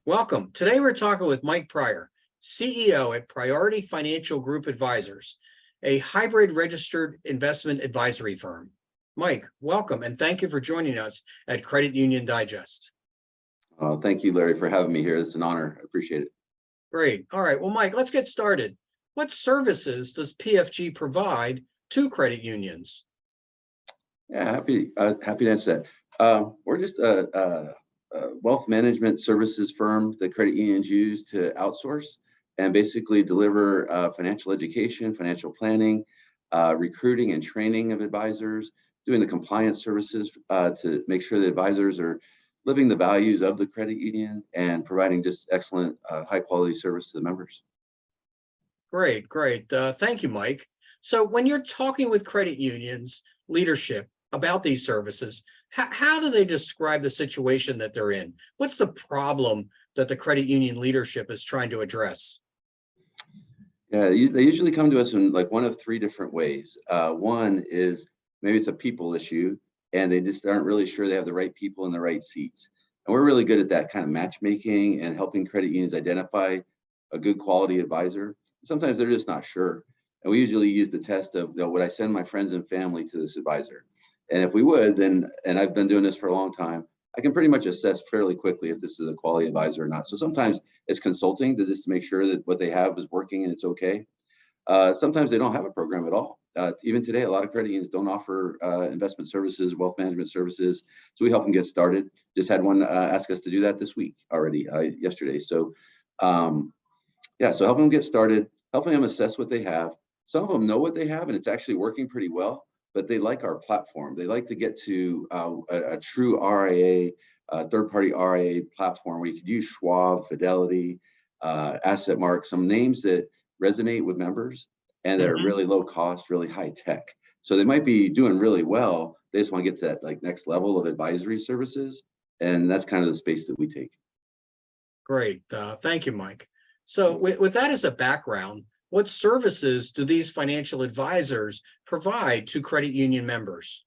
Welcome. Today we're talking with Mike Pryor, CEO at Priority Financial Group Advisors, a hybrid registered investment advisory firm. Mike, welcome and thank you for joining us at Credit Union Digest. Thank you, Larry, for having me here. It's an honor. I appreciate it. Great. All right. Well, Mike, let's get started. What services does PFG provide to credit unions? Yeah, happy to answer that. We're just a wealth management services firm that credit unions use to outsource and basically deliver financial education, financial planning, recruiting and training of advisors, doing the compliance services to make sure the advisors are living the values of the credit union and providing just excellent, high quality service to the members. Great, great. Thank you, Mike. So when you're talking with credit unions leadership about these services, how do they describe the situation that they're in? What's the problem that the credit union leadership is trying to address? Yeah, they usually come to us in like one of three different ways. One is maybe it's a people issue and they just aren't really sure they have the right people in the right seats. And we're really good at that kind of matchmaking and helping credit unions identify a good quality advisor. Sometimes they're just not sure. And we usually use the test of, would I send my friends and family to this advisor? And if we would, then, and I've been doing this for a long time, I can pretty much assess fairly quickly if this is a quality advisor or not. So sometimes it's consulting to just make sure that what they have is working and it's okay. Sometimes they don't have a program at all. Even today, a lot of credit unions don't offer investment services, wealth management services. So we help them get started. Just had one ask us to do that this week already, yesterday. So yeah, so helping them get started, helping them assess what they have. Some of them know what they have and it's actually working pretty well, but they like our platform. They like to get to a true RIA, third-party RIA platform where you could use Schwab, Fidelity, AssetMark, some names that resonate with members and they're really low cost, really high tech. So they might be doing really well. They just want to get to that like next level of advisory services. And that's kind of the space that we take. Great. Thank you, Mike. So with that as a background, what services do these financial advisors provide to credit union members?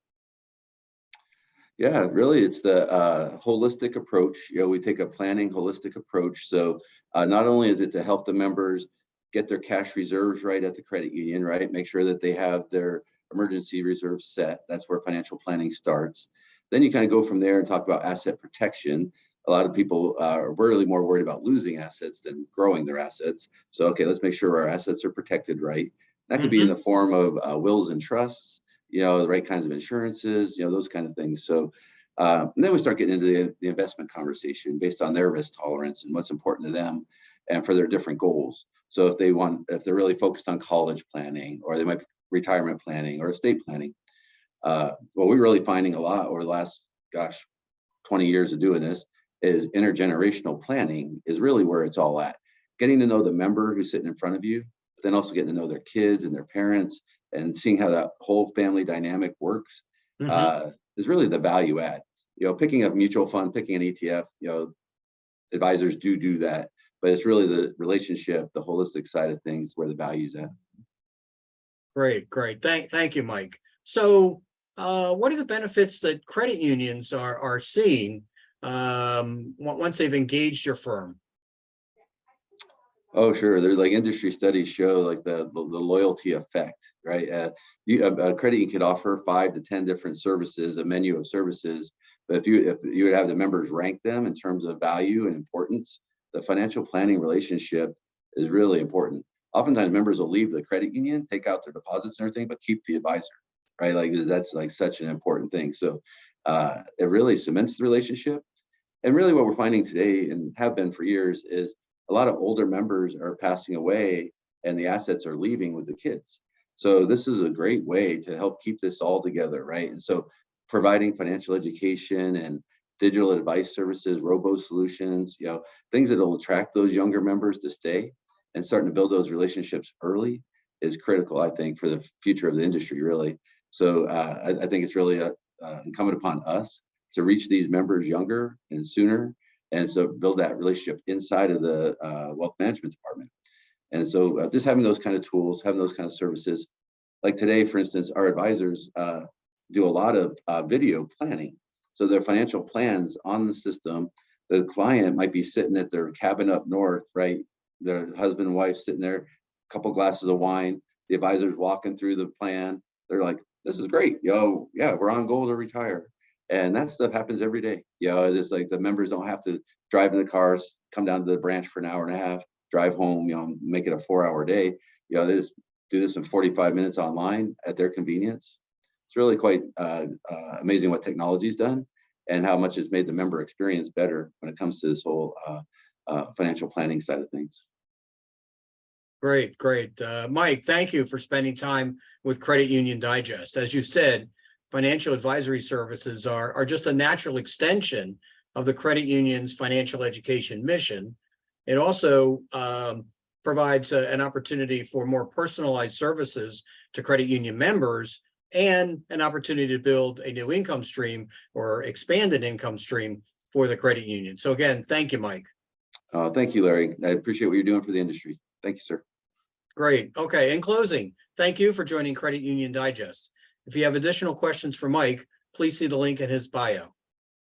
Yeah, really, it's the holistic approach. We take a planning holistic approach. So not only is it to help the members get their cash reserves right at the credit union, right? Make sure that they have their emergency reserves set. That's where financial planning starts. Then you kind of go from there and talk about asset protection. A lot of people are really more worried about losing assets than growing their assets. So, okay, let's make sure our assets are protected right. That could be in the form of wills and trusts, the right kinds of insurances, those kind of things. So and then we start getting into the investment conversation based on their risk tolerance and what's important to them and for their different goals. So if they're really focused on college planning, or they might be retirement planning or estate planning, what we're really finding a lot over the last, 20 years of doing this is intergenerational planning is really where it's all at. Getting to know the member who's sitting in front of you, but then also getting to know their kids and their parents and seeing how that whole family dynamic works is really the value add. Picking a mutual fund, picking an ETF, advisors do that, but it's really the relationship, the holistic side of things where the value's at. Great, great. Thank you, Mike. So what are the benefits that credit unions are seeing once they've engaged your firm? Oh, sure. There's like industry studies show like the loyalty effect, right? A credit union could offer 5 to 10 different services, a menu of services. But if you would have the members rank them in terms of value and importance, the financial planning relationship is really important. Oftentimes members will leave the credit union, take out their deposits and everything, but keep the advisor, right? Like that's like such an important thing. So it really cements the relationship. And really what we're finding today and have been for years is a lot of older members are passing away and the assets are leaving with the kids. So this is a great way to help keep this all together, right? And so providing financial education and digital advice services, robo solutions, things that will attract those younger members to stay and starting to build those relationships early is critical, I think, for the future of the industry, really. So I think it's really incumbent upon us to reach these members younger and sooner, and so build that relationship inside of the wealth management department. And so just having those kind of tools, having those kind of services, like today, for instance, our advisors do a lot of video planning. So their financial plans on the system, the client might be sitting at their cabin up north, right? Their husband and wife sitting there, couple glasses of wine, the advisor's walking through the plan. They're like, this is great, yo, yeah, we're on goal to retire. And that stuff happens every day. It's like the members don't have to drive in the cars, come down to the branch for an hour and a half, drive home, make it a 4-hour day. They just do this in 45 minutes online at their convenience. It's really quite amazing what technology's done and how much it's made the member experience better when it comes to this whole financial planning side of things. Great, great. Mike, thank you for spending time with Credit Union Digest. As you said, financial advisory services are just a natural extension of the credit union's financial education mission. It also provides an opportunity for more personalized services to credit union members and an opportunity to build a new income stream or expand an income stream for the credit union. So again, thank you, Mike. Thank you, Larry. I appreciate what you're doing for the industry. Thank you, sir. Great. Okay. In closing, thank you for joining Credit Union Digest. If you have additional questions for Mike, please see the link in his bio.